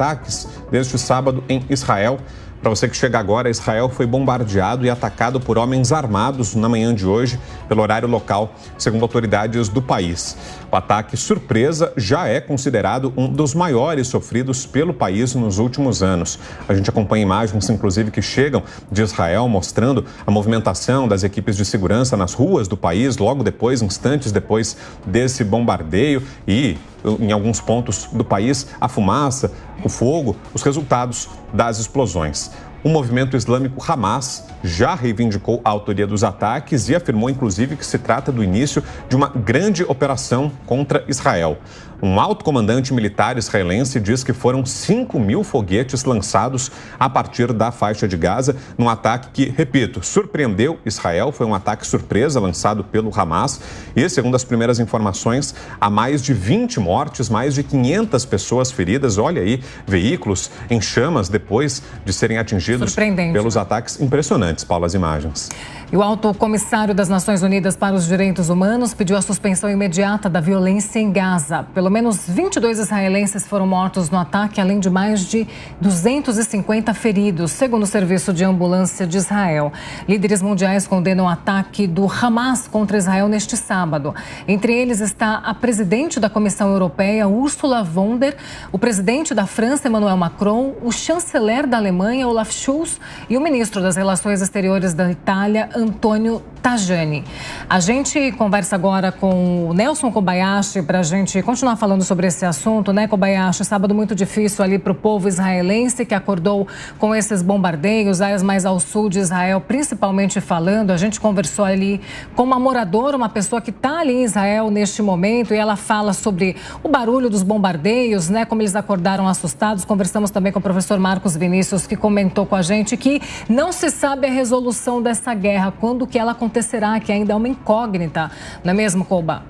ataques deste sábado em Israel. Para você que chega agora, Israel foi bombardeado e atacado por homens armados na manhã de hoje, pelo horário local, segundo autoridades do país. O ataque surpresa já é considerado um dos maiores sofridos pelo país nos últimos anos. A gente acompanha imagens, inclusive, que chegam de Israel, mostrando a movimentação das equipes de segurança nas ruas do país, logo depois, instantes depois desse bombardeio e, em alguns pontos do país, a fumaça, o fogo, os resultados das explosões. O movimento islâmico Hamas já reivindicou a autoria dos ataques e afirmou, inclusive, que se trata do início de uma grande operação contra Israel. Um alto comandante militar israelense diz que foram 5.000 foguetes lançados a partir da faixa de Gaza, num ataque que, repito, surpreendeu Israel. Foi um ataque surpresa lançado pelo Hamas e, segundo as primeiras informações, há mais de 20 mortes, mais de 500 pessoas feridas. Olha aí, veículos em chamas depois de serem atingidos pelos ataques. Impressionantes, Paula, as imagens. E o alto comissário das Nações Unidas para os Direitos Humanos pediu a suspensão imediata da violência em Gaza. Pelo menos 22 israelenses foram mortos no ataque, além de mais de 250 feridos, segundo o Serviço de Ambulância de Israel. Líderes mundiais condenam o ataque do Hamas contra Israel neste sábado. Entre eles está a presidente da Comissão Europeia, Ursula von der Leyen, o presidente da França, Emmanuel Macron, o chanceler da Alemanha, Olaf Scholz, e o ministro das Relações Exteriores da Itália, Antonio Tajani. A gente conversa agora com o Nelson Kobayashi para a gente continuar falando sobre esse assunto, né, Kobayashi? Sábado muito difícil ali para o povo israelense que acordou com esses bombardeios, áreas mais ao sul de Israel, principalmente falando. A gente conversou ali com uma moradora, uma pessoa que está ali em Israel neste momento, e ela fala sobre o barulho dos bombardeios, né, como eles acordaram assustados. Conversamos também com o professor Marcos Vinícius, que comentou com a gente que não se sabe a resolução dessa guerra, quando que ela acontecerá, que ainda é uma incógnita, não é mesmo, Koba?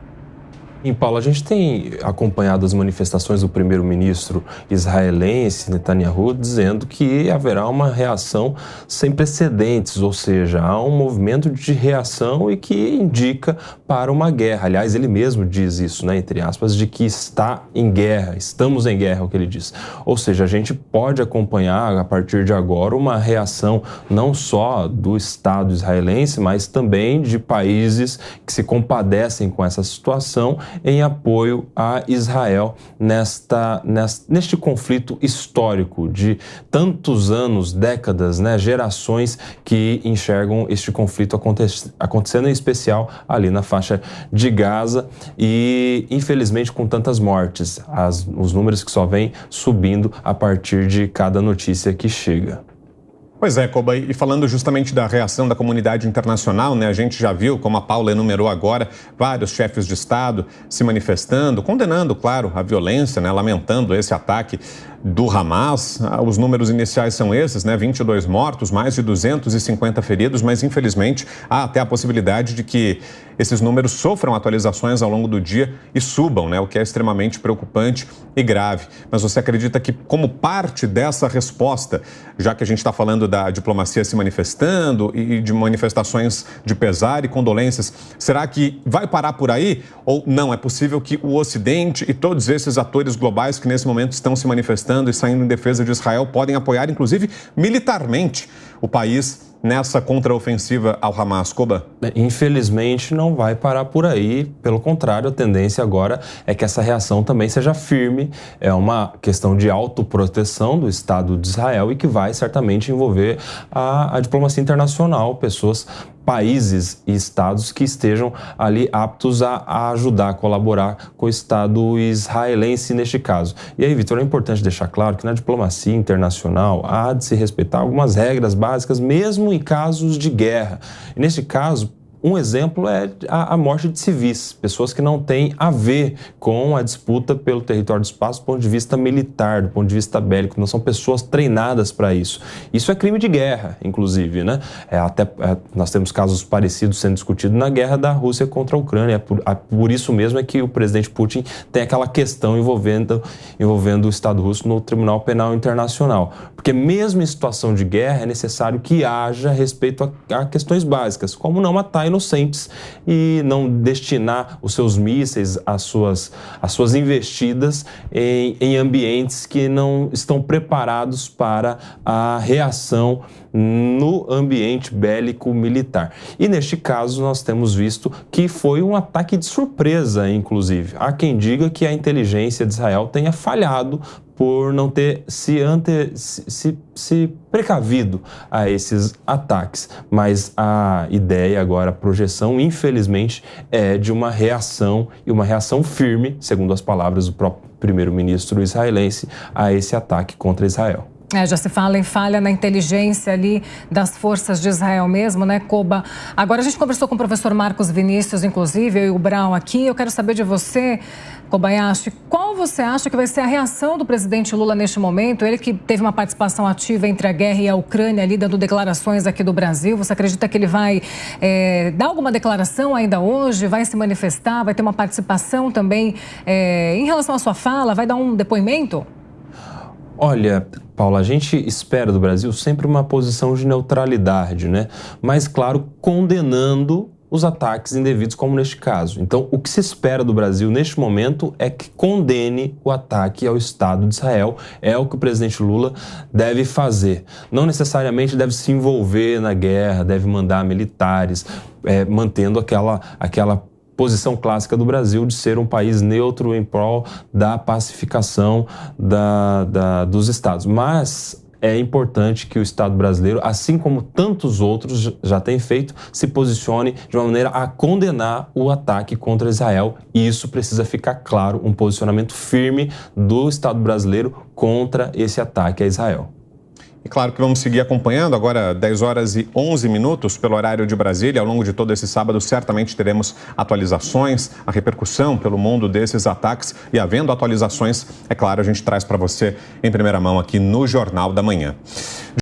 Em Paulo, a gente tem acompanhado as manifestações do primeiro-ministro israelense, Netanyahu, dizendo que haverá uma reação sem precedentes, ou seja, há um movimento de reação e que indica para uma guerra. Aliás, ele mesmo diz isso, né, entre aspas, de que está em guerra, estamos em guerra, é o que ele diz. Ou seja, a gente pode acompanhar, a partir de agora, uma reação não só do Estado israelense, mas também de países que se compadecem com essa situação em apoio a Israel neste conflito histórico de tantos anos, décadas, né, gerações que enxergam este conflito acontecendo, em especial ali na faixa de Gaza e, infelizmente, com tantas mortes. Os números que só vêm subindo a partir de cada notícia que chega. Pois é, Koba, e falando justamente da reação da comunidade internacional, né, a gente já viu, como a Paula enumerou agora, vários chefes de Estado se manifestando, condenando, claro, a violência, né, lamentando esse ataque do Hamas. Os números iniciais são esses, né, 22 mortos, mais de 250 feridos, mas infelizmente há até a possibilidade de que esses números sofram atualizações ao longo do dia e subam, né, o que é extremamente preocupante e grave. Mas você acredita que, como parte dessa resposta, já que a gente está falando da diplomacia se manifestando e de manifestações de pesar e condolências, será que vai parar por aí? Ou não? É possível que o Ocidente e todos esses atores globais que nesse momento estão se manifestando e saindo em defesa de Israel podem apoiar, inclusive militarmente, o país nessa contraofensiva ao Hamas, Koba? Infelizmente não vai parar por aí, pelo contrário, a tendência agora é que essa reação também seja firme, é uma questão de autoproteção do Estado de Israel e que vai certamente envolver a diplomacia internacional, países e estados que estejam ali aptos a ajudar, a colaborar com o Estado israelense neste caso. E aí, Vitor, é importante deixar claro que na diplomacia internacional há de se respeitar algumas regras básicas, mesmo em casos de guerra. E neste caso, um exemplo é a morte de civis, pessoas que não têm a ver com a disputa pelo território do espaço do ponto de vista militar, do ponto de vista bélico, não são pessoas treinadas para isso. Isso é crime de guerra, inclusive, né? Nós temos casos parecidos sendo discutidos na guerra da Rússia contra a Ucrânia. Por isso mesmo é que o presidente Putin tem aquela questão envolvendo o Estado russo no Tribunal Penal Internacional. Porque mesmo em situação de guerra é necessário que haja respeito a questões básicas, como não matar inocentes e não destinar os seus mísseis, as suas investidas em ambientes que não estão preparados para a reação no ambiente bélico militar. E neste caso nós temos visto que foi um ataque de surpresa, inclusive. Há quem diga que a inteligência de Israel tenha falhado por não ter se precavido a esses ataques. Mas a ideia agora, a projeção, infelizmente, é de uma reação, e uma reação firme, segundo as palavras do próprio primeiro-ministro israelense, a esse ataque contra Israel. Já se fala em falha na inteligência ali das forças de Israel mesmo, né, Koba? Agora a gente conversou com o professor Marcos Vinícius, inclusive, eu e o Brau aqui. Eu quero saber de você, Kobayashi, qual você acha que vai ser a reação do presidente Lula neste momento? Ele que teve uma participação ativa entre a guerra e a Ucrânia ali, dando declarações aqui do Brasil. Você acredita que ele vai dar alguma declaração ainda hoje? Vai se manifestar? Vai ter uma participação também em relação à sua fala? Vai dar um depoimento? Olha, Paula, a gente espera do Brasil sempre uma posição de neutralidade, né? Mas, claro, condenando os ataques indevidos, como neste caso. Então, o que se espera do Brasil neste momento é que condene o ataque ao Estado de Israel. É o que o presidente Lula deve fazer. Não necessariamente deve se envolver na guerra, deve mandar militares, mantendo aquela posição clássica do Brasil de ser um país neutro em prol da pacificação dos estados. Mas é importante que o Estado brasileiro, assim como tantos outros já têm feito, se posicione de uma maneira a condenar o ataque contra Israel. E isso precisa ficar claro, um posicionamento firme do Estado brasileiro contra esse ataque a Israel. E claro que vamos seguir acompanhando, agora 10 horas e 11 minutos pelo horário de Brasília. Ao longo de todo esse sábado, certamente teremos atualizações, a repercussão pelo mundo desses ataques. E havendo atualizações, é claro, a gente traz para você em primeira mão aqui no Jornal da Manhã.